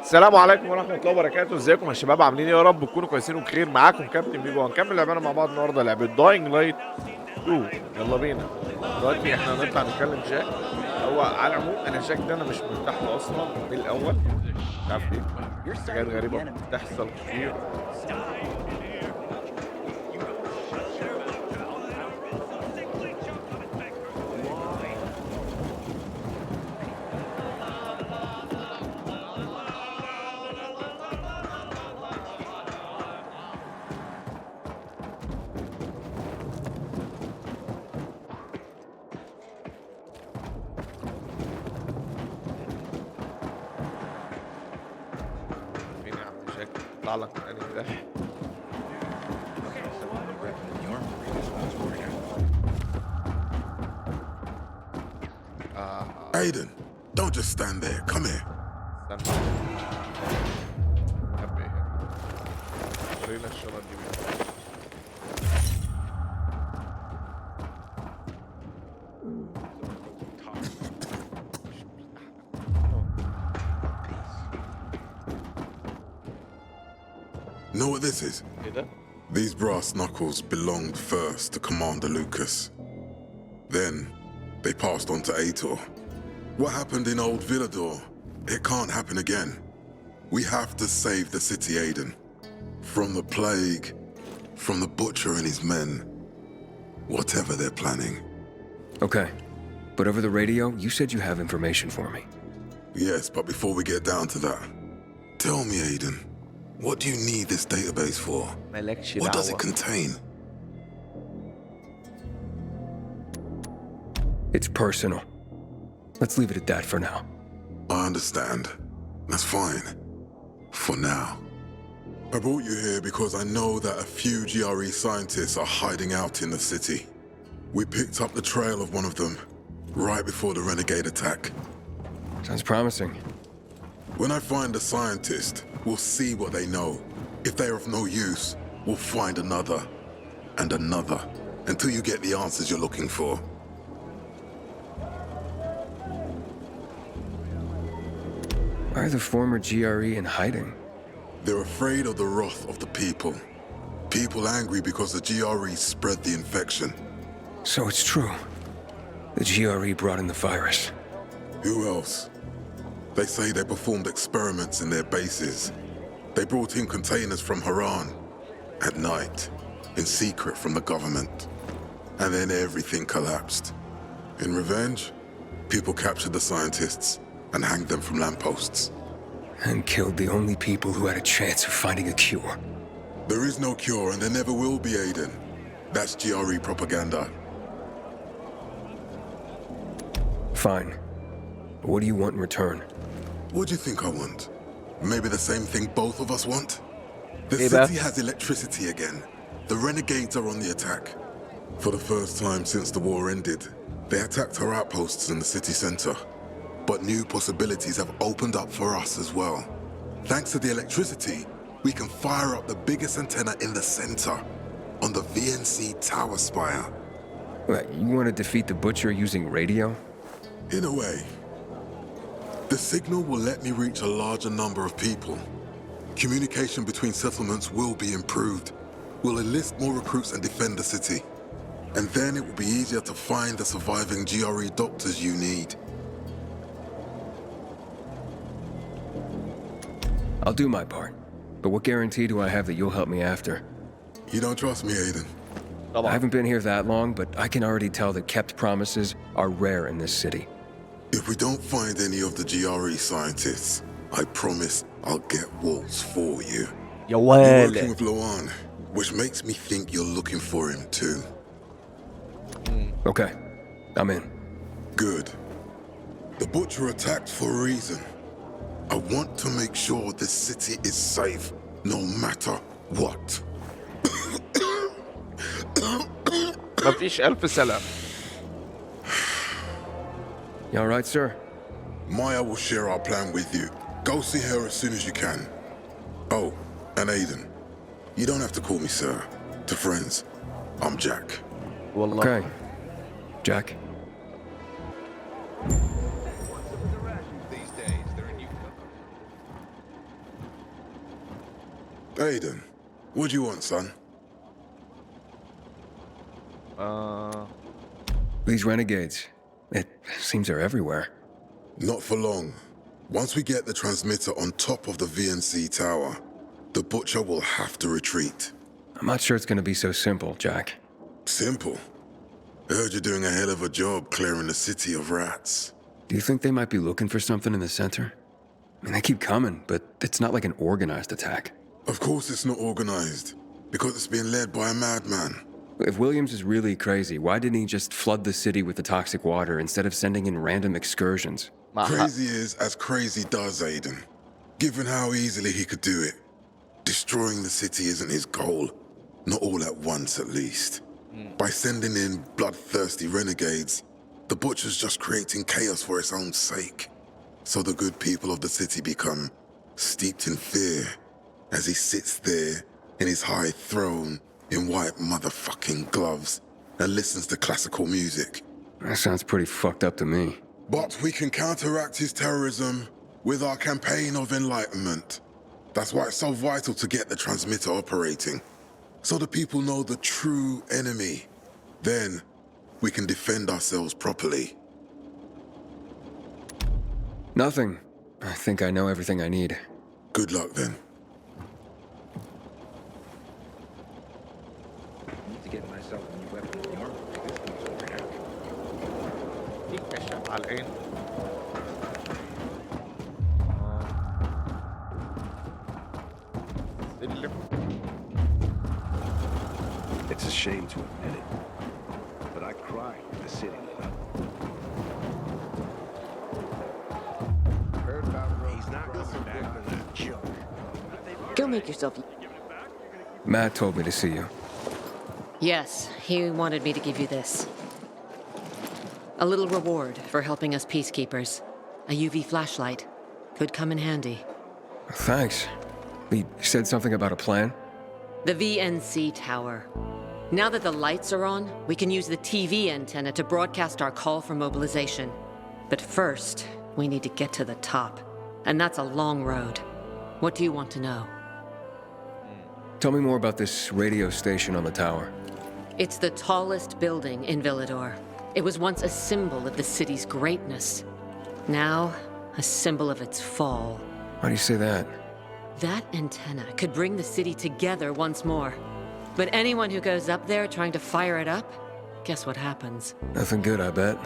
السلام عليكم ورحمة الله وبركاته، ازيكم يا شباب؟ عاملين ايه؟ يا رب تكونوا كويسين وبخير. معاكم كابتن بيبو، هنكمل لعبنا مع بعض النهارده لعبة داينج لايت 2. يلا بينا. دلوقتي احنا هنطلع نتكلم جاك. هو على العموم انا جاك ده انا مش مرتاح له اصلا من الاول، مش عارف ليه، حاجات غريبة بتحصل كتير. فين يا عم جاك؟ اطلع لك من انهي ده؟ Aiden, don't just stand there. Come here. استنى. خبي ايه هنا؟ ورينا الشنط دي مين. Know what this is? ايه ده؟ These brass knuckles belonged first to Commander Lucas. Then, they passed on to Aitor. What happened in Old Villador? It can't happen again. We have to save the city, Aiden. From the plague, from the butcher and his men. Whatever they're planning. Okay. But over the radio, you said you have information for me. Yes, but before we get down to that, tell me, Aiden, what do you need this database for? مالكش What does it دعوة. contain? It's personal. Let's leave it at that for now. I understand. That's fine. For now. I brought you here because I know that a few GRE scientists are hiding out in the city. We picked up the trail of one of them right before the renegade attack. Sounds promising. When I find a scientist, we'll see what they know. If they're of no use, we'll find another and another until you get the answers you're looking for. Why are the former GRE in hiding? They're afraid of the wrath of the people. People angry because the GRE spread the infection. So it's true. The GRE brought in the virus. Who else? They say they performed experiments in their bases. They brought in containers from Haran at night, in secret from the government. And then everything collapsed. In revenge, people captured the scientists and hanged them from lampposts. And killed the only people who had a chance of finding a cure. There is no cure and there never will be, Aiden. That's GRE propaganda. Fine. What do you want in return? What do you think I want? Maybe the same thing both of us want? The Hey, city has electricity again. The renegades are on the attack. For the first time since the war ended, they attacked our outposts in the city center. But new possibilities have opened up for us as well. Thanks to the electricity, we can fire up the biggest antenna in the center, on the VNC tower spire. What, you want to defeat the butcher using radio? In a way. The signal will let me reach a larger number of people. Communication between settlements will be improved. We'll enlist more recruits and defend the city. And then it will be easier to find the surviving GRE doctors you need. I'll do my part. But what guarantee do I have that you'll help me after? You don't trust me, Aiden? I طبعا. haven't been here that long, but I can already tell that kept promises are rare in this city. If we don't find any of the GRE scientists, I promise I'll get Waltz for you. يا You're working ويلي. with Loan, which makes me think you're looking for him too. Okay. I'm in. Good. The Butcher attacked for a reason. I want to make sure this city is safe, no matter what. مفيش ألف سلام. You all right, sir? Maya will share our plan with you. Go see her as soon as you can. Oh, and Aiden, you don't have to call me sir. To friends, I'm Jack. والله. Okay. Jack? Aiden, what do you want, son? These renegades. It seems they're everywhere. Not for long. Once we get the transmitter on top of the VNC tower, the Butcher will have to retreat. I'm not sure it's gonna be so simple, Jack. Simple. I heard you're doing a hell of a job clearing the city of rats. Do you think they might be looking for something in the center? I mean, they keep coming, but it's not like an organized attack. Of course it's not organized, because it's being led by a madman. If Williams is really crazy, why didn't he just flood the city with the toxic water instead of sending in random excursions? Crazy is as crazy does, Aiden. Given how easily he could do it. Destroying the city isn't his goal. Not all at once, at least. By sending in bloodthirsty renegades, the Butcher's just creating chaos for its own sake. So the good people of the city become steeped in fear as he sits there in his high throne in white motherfucking gloves and listens to classical music. That sounds pretty fucked up to me. But we can counteract his terrorism with our campaign of enlightenment. That's why it's so vital to get the transmitter operating, so the people know the true enemy. Then we can defend ourselves properly. Nothing. I think I know everything I need. Good luck then. To get myself a new weapon of armor. في كشاف على العين. سلم. It's a shame to admit it, but I cried when the city lit up. He's not going back to that junk. Go make yourself. Matt told me to see you. Yes, he wanted me to give you this. A little reward for helping us peacekeepers. A UV flashlight. Could come in handy. Thanks. He said something about a plan? The VNC tower. Now that the lights are on, we can use the TV antenna to broadcast our call for mobilization. But first, we need to get to the top. And that's a long road. What do you want to know? Tell me more about this radio station on the tower. It's the tallest building in Villador. It was once a symbol of the city's greatness. Now, a symbol of its fall. Why do you say that? That antenna could bring the city together once more. But anyone who goes up there trying to fire it up, guess what happens? Nothing good, I bet.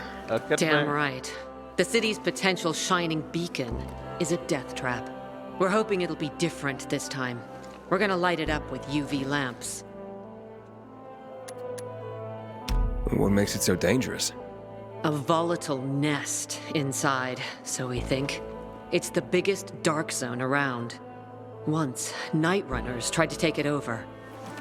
Damn right. The city's potential shining beacon is a death trap. We're hoping it'll be different this time. We're gonna light it up with UV lamps. What makes it so dangerous? A volatile nest inside, so we think. It's the biggest dark zone around. Once, night runners tried to take it over.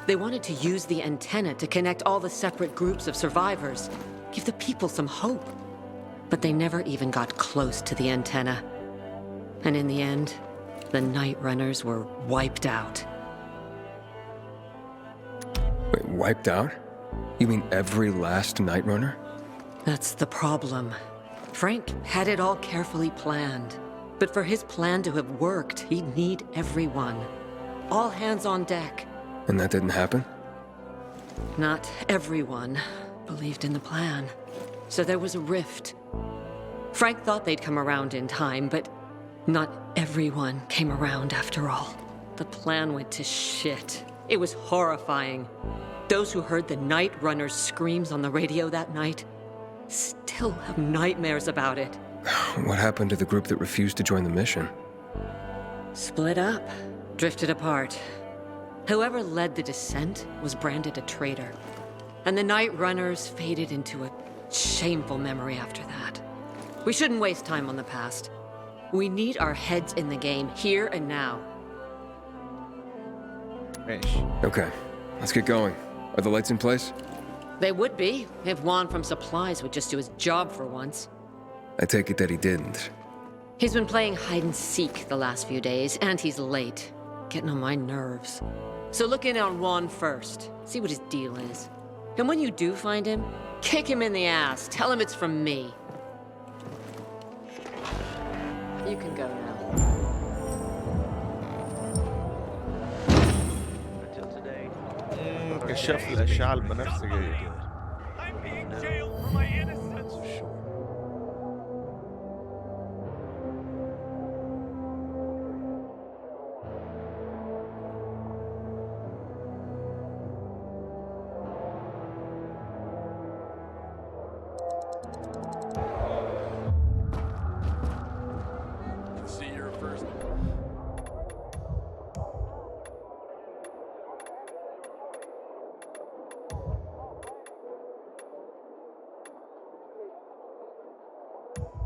They wanted to use the antenna to connect all the separate groups of survivors, give the people some hope. But they never even got close to the antenna. And in the end, the night runners were wiped out. Wait, wiped out? You mean every last night runner? That's the problem. Frank had it all carefully planned. But for his plan to have worked, he'd need everyone. All hands on deck. And that didn't happen? Not everyone believed in the plan. So there was a rift. Frank thought they'd come around in time, but not everyone came around after all. The plan went to shit. It was horrifying. Those who heard the night runners' screams on the radio that night still have nightmares about it. What happened to the group that refused to join the mission? Split up, drifted apart. Whoever led the descent was branded a traitor. And the night runners faded into a shameful memory after that. We shouldn't waste time on the past. We need our heads in the game, here and now. ماشي. Okay, let's get going. Are the lights in place? They would be, if Juan from Supplies would just do his job for once. I take it that he didn't. He's been playing hide and seek the last few days, and he's late. Getting on my nerves. So look in on Juan first. See what his deal is. And when you do find him, kick him in the ass. Tell him it's from me. You can go now. كشاف الأشعة البنفسجية. I'm being jailed for my innocence. See your first.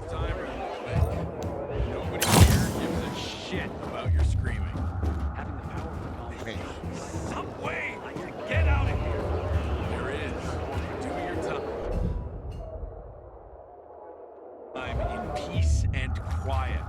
Timer. Nobody here gives a shit about your screaming. Having the power of ماشي. some way to get out of here. There is. Do your time. I'm in peace and quiet.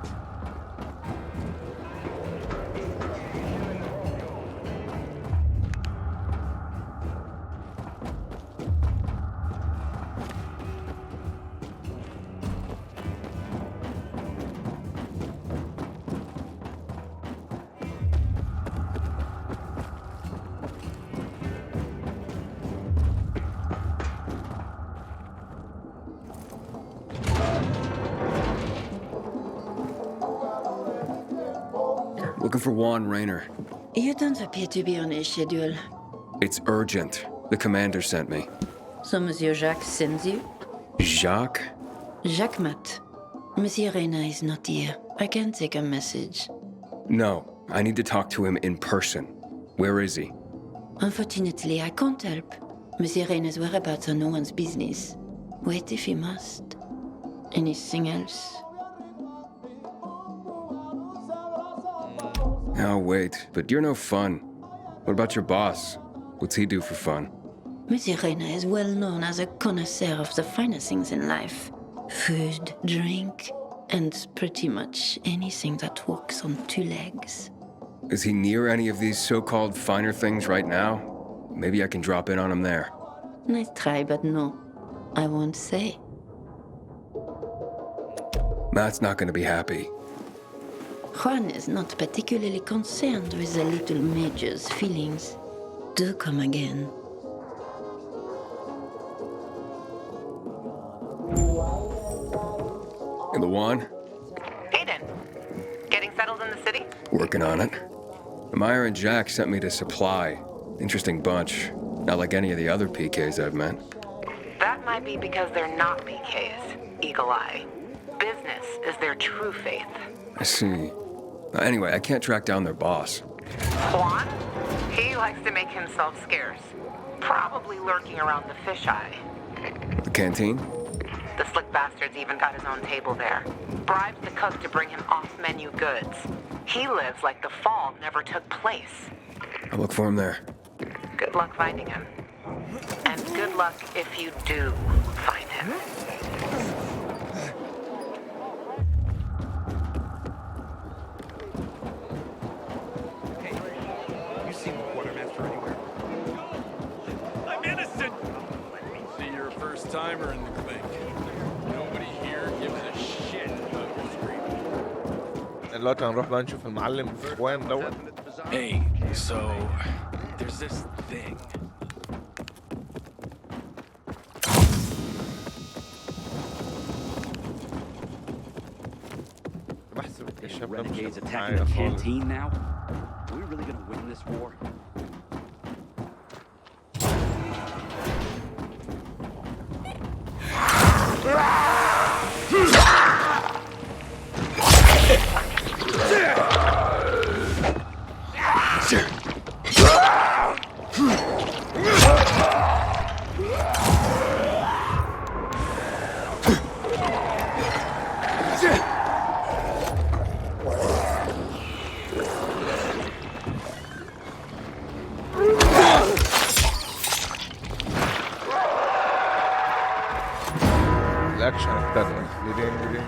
Looking for Juan Rayner. You don't appear to be on a schedule. It's urgent. The commander sent me. So Monsieur Jacques sends you? Jacques? Jacques Mat. Monsieur Reina is not here. I can take a message. No, I need to talk to him in person. Where is he? Unfortunately, I can't help. Monsieur Reina's whereabouts are no one's business. Wait if he must. Anything else? I'll wait, but you're no fun. What about your boss? What's he do for fun? Monsieur Reina is well known as a connoisseur of the finer things in life. Food, drink, and pretty much anything that walks on two legs. Is he near any of these so-called finer things right now? Maybe I can drop in on him there. Nice try, but no. I won't say. Matt's not gonna be happy. Juan is not particularly concerned with the little major's feelings. Do come again. And the Juan? Hayden, getting settled in the city? Working on it. Meyer and Jack sent me to Supply. Interesting bunch. Not like any of the other PKs I've met. That might be because they're not PKs, Eagle Eye. Business is their true faith. I see. Anyway, I can't track down their boss. Juan? He likes to make himself scarce. Probably lurking around the fisheye. The canteen? The slick bastard's even got his own table there. Bribes the cook to bring him off-menu goods. He lives like the fall never took place. I'll look for him there. Good luck finding him. And good luck if you do find him. You seen the quartermaster anywhere? I'm innocent. See, you're a first timer in the clink. Nobody here gives a shit about your screaming. دلوقتي هنروح بقى نشوف المعلم اخوان دوت. Hey, so there's this thing. بحسب الكشاف ده مش Renegades هيبقى attacking معايا the خالص. canteen now? Are we really gonna win this war? الاكشن ابتدى. ديدين.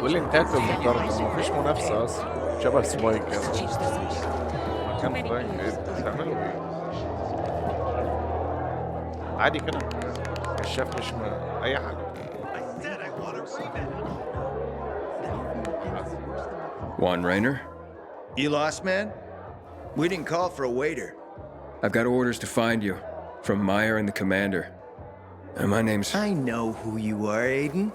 والإنتاج المقارنة مفيش منافسة أصلا شبه سبايك كده مكان فاهم إيه بتعملوا إيه عادي كده الشاف مش أي حاجة Juan Raynor? You lost, man? We didn't call for a waiter. I've got orders to find you from Meyer and the commander. And my name's... I know who you are, Aiden.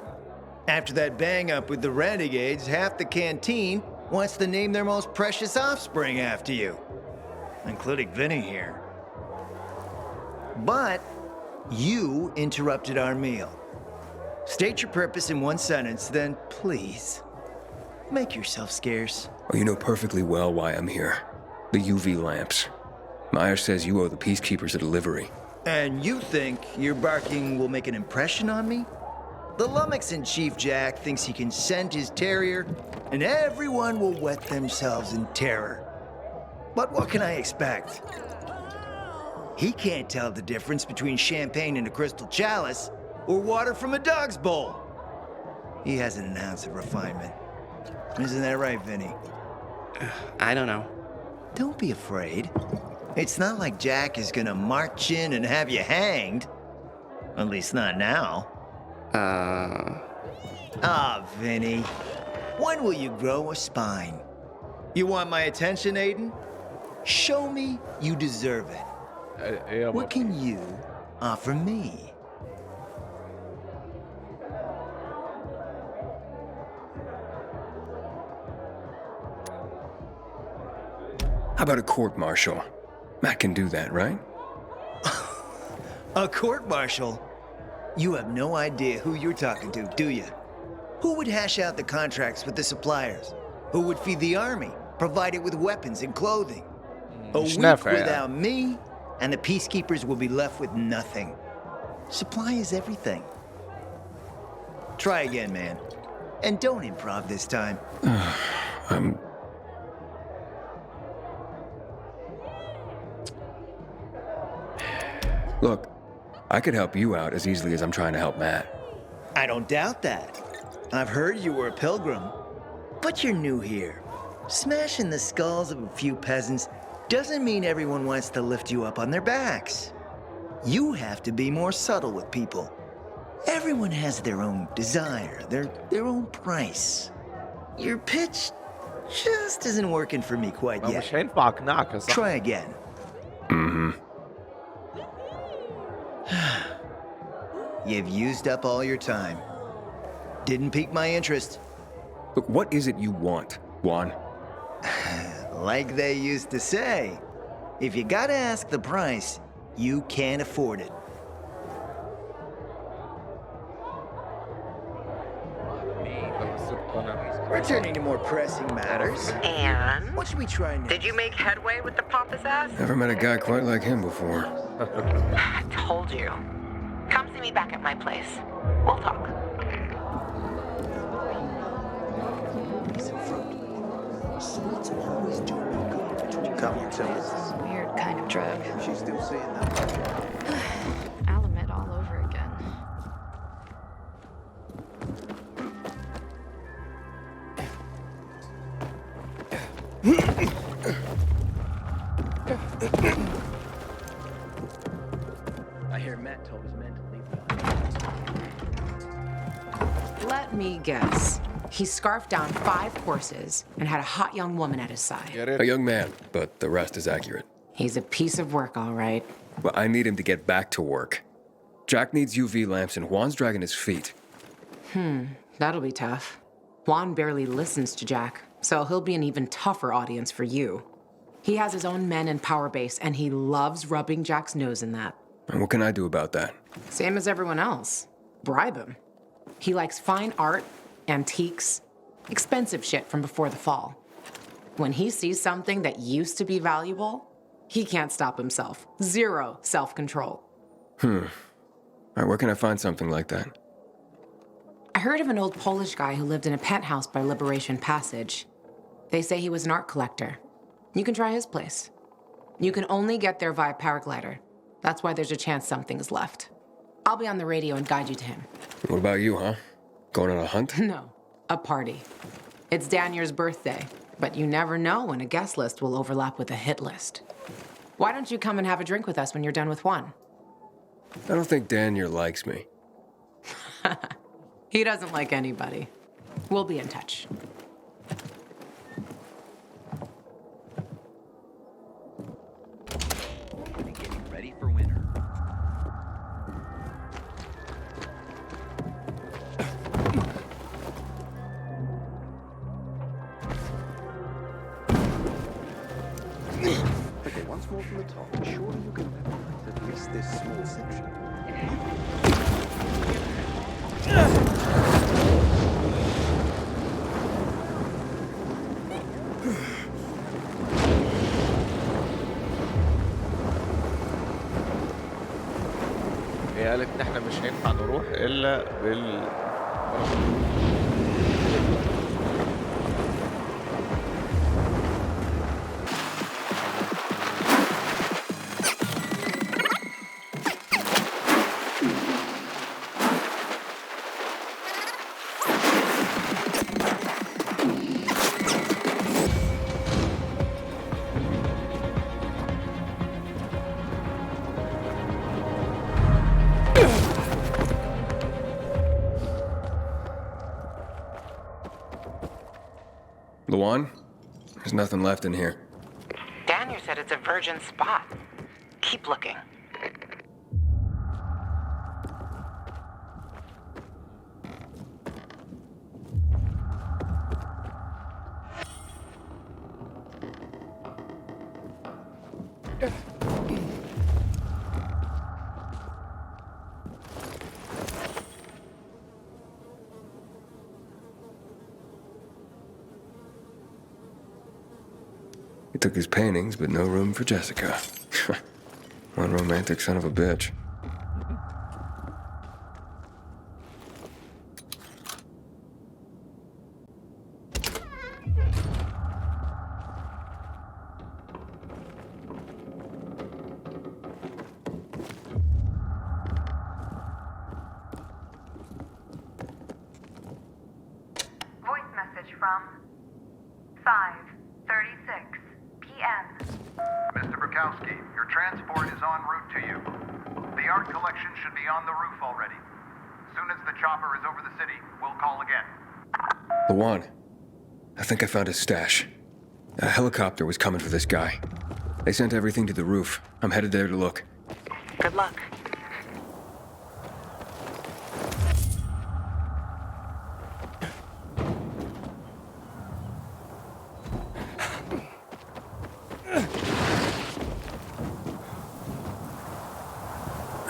After that bang-up with the renegades, half the canteen wants to name their most precious offspring after you. Including Vinny here. But you interrupted our meal. State your purpose in one sentence, then please, make yourself scarce. Oh, you know perfectly well why I'm here. The UV lamps. Meyer says you owe the peacekeepers a delivery. And you think your barking will make an impression on me? The lummox-in Chief Jack thinks he can send his terrier, and everyone will wet themselves in terror. But what can I expect? He can't tell the difference between champagne in a crystal chalice or water from a dog's bowl. He hasn't an ounce of refinement. Isn't that right, Vinny? I don't know. Don't be afraid. It's not like Jack is gonna march in and have you hanged. At least not now. Vinny. When will you grow a spine? You want my attention, Aiden? Show me you deserve it. What can you offer me? How about a court-martial? Matt can do that, right? A court-martial? You have no idea who you're talking to, do you? Who would hash out the contracts with the suppliers? Who would feed the army, provide it with weapons and clothing? A week without me, and the peacekeepers will be left with nothing. Supply is everything. Try again, man. And don't improv this time. Look, I could help you out as easily as I'm trying to help Matt. I don't doubt that. I've heard you were a pilgrim. But you're new here. Smashing the skulls of a few peasants doesn't mean everyone wants to lift you up on their backs. You have to be more subtle with people. Everyone has their own desire, their own price. Your pitch just isn't working for me quite yet. Try again. You've used up all your time. Didn't pique my interest. Look, what is it you want, Juan? Like they used to say, if you gotta ask the price, you can't afford it. Returning to more pressing matters. And? What should we try next? Did you make headway with the pompous ass? Never met a guy quite like him before. I told you. Come see me back at my place. We'll talk. Come to me. Weird kind of drug. She's still saying that. Alamid all over again. I hear Matt told his men to leave the Let me guess. He scarfed down 5 horses and had a hot young woman at his side. A young man, but the rest is accurate. He's a piece of work, all right. Well, I need him to get back to work. Jack needs UV lamps and Juan's dragging his feet. That'll be tough. Juan barely listens to Jack, so he'll be an even tougher audience for you. He has his own men and power base, and he loves rubbing Jack's nose in that. And what can I do about that? Same as everyone else. Bribe him. He likes fine art, antiques, expensive shit from before the fall. When he sees something that used to be valuable, he can't stop himself. Zero self-control. All right, where can I find something like that? I heard of an old Polish guy who lived in a penthouse by Liberation Passage. They say he was an art collector. You can try his place. You can only get there via paraglider. That's why there's a chance something's left. I'll be on the radio and guide you to him. What about you, huh? Going on a hunt? No, a party. It's Danier's birthday, but you never know when a guest list will overlap with a hit list. Why don't you come and have a drink with us when you're done with Juan? I don't think Danier likes me. He doesn't like anybody. We'll be in touch. Getting ready for winter. Okay, once more from the top. Surely you can memorize at least this small section. هي قالت ان احنا مش هينفع نروح الا Luan? There's nothing left in here. Daniel said it's a virgin spot. Keep looking. He took his paintings, but no room for Jessica. One romantic son of a bitch. Voice message from 5:36 p.m. Mr. Bukowski, your transport is en route to you. The art collection should be on the roof already. As soon as the chopper is over the city, we'll call again. Luan, I think I found his stash. A helicopter was coming for this guy. They sent everything to the roof. I'm headed there to look. Good luck.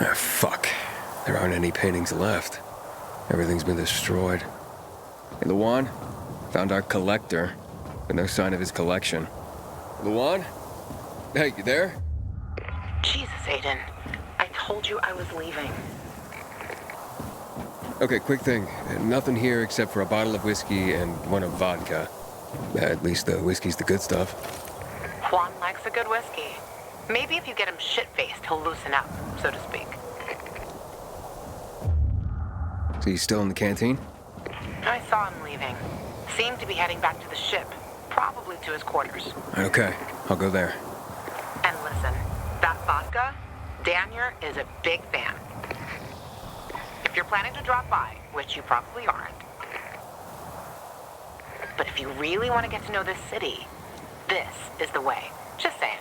Ah, fuck. There aren't any paintings left. Everything's been destroyed. Hey, Luan? Found our collector, but no sign of his collection. Luan? Hey, you there? Jesus, Aiden. I told you I was leaving. Okay, quick thing. Nothing here except for a bottle of whiskey and one of vodka. At least the whiskey's the good stuff. Juan likes a good whiskey. Maybe if you get him shit-faced, he'll loosen up, so to speak. So he's still in the canteen? I saw him leaving. Seemed to be heading back to the ship, probably to his quarters. Okay, I'll go there. And listen, that vodka, Daniel is a big fan. If you're planning to drop by, which you probably aren't, but if you really want to get to know this city, this is the way. Just saying.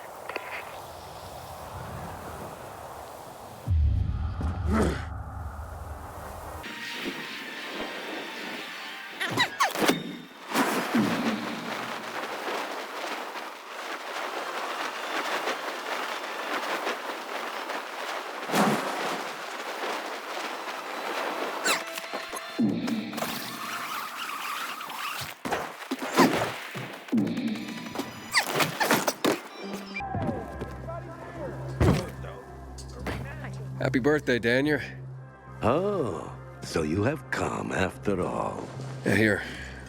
Happy birthday, Daniel. Oh, so you have come after all. Here,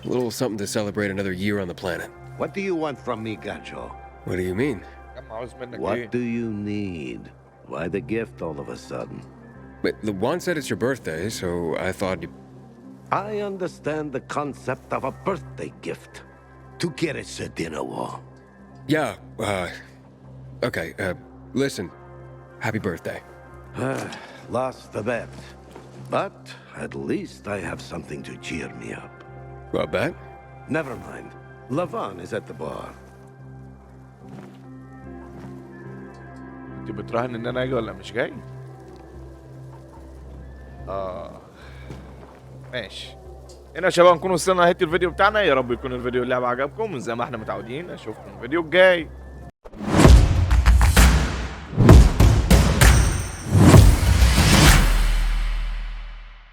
a little something to celebrate another year on the planet. What do you want from me, Gacho? What do you mean? What do you need? Why the gift all of a sudden? But the one said it's your birthday, so I thought you... I understand the concept of a birthday gift. To get us a dinner wall. Yeah, okay, listen. Happy birthday. Lost the bet. But at least I have something to cheer me up. A bet? Never mind. Lavan is at the bar. انت بتراهن ان انا اجي ولا مش جاي؟ ماشي. هنا يا شباب نكون وصلنا لنهاية الفيديو بتاعنا، يا رب يكون الفيديو اللعبة عجبكم، زي ما احنا متعودين اشوفكم الفيديو الجاي.